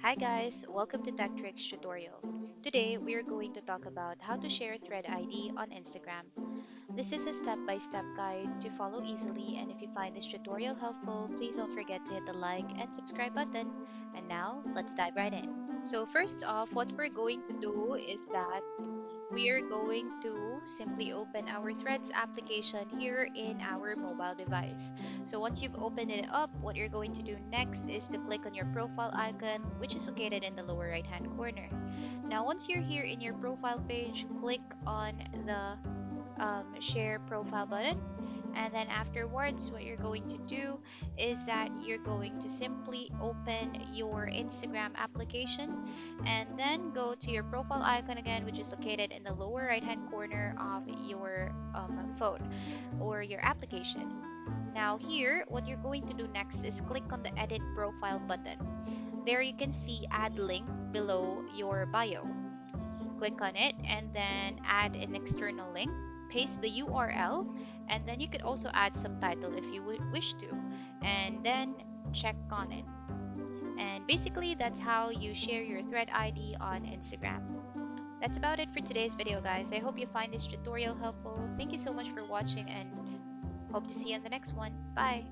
Hi guys, welcome to Tech Tricks tutorial. Today we are going to talk about how to share Thread ID on Instagram. This is a step-by-step guide to follow easily, and if you find this tutorial helpful, please don't forget to hit the like and subscribe button. And now let's dive right in. So first off, what we're going to do is that we are going to simply open our Threads application here in our mobile device. So once you've opened it up, what you're going to do next is to click on your profile icon, which is located in the lower right hand corner. Now, once you're here in your profile page, click on the share profile button, and then afterwards what you're going to do is that you're going to simply open your Instagram application and then go to your profile icon again, which is located in the lower right hand corner of your phone or your application. Now here, what you're going to do next is click on the edit profile button. There you can see add link below your bio. Click on it and then add an external link, paste the URL, and then you could also add subtitle if you wish to, and then check on it. And basically, that's how you share your thread ID on Instagram. That's about it for today's video, guys. I hope you find this tutorial helpful. Thank you so much for watching and hope to see you on the next one. Bye!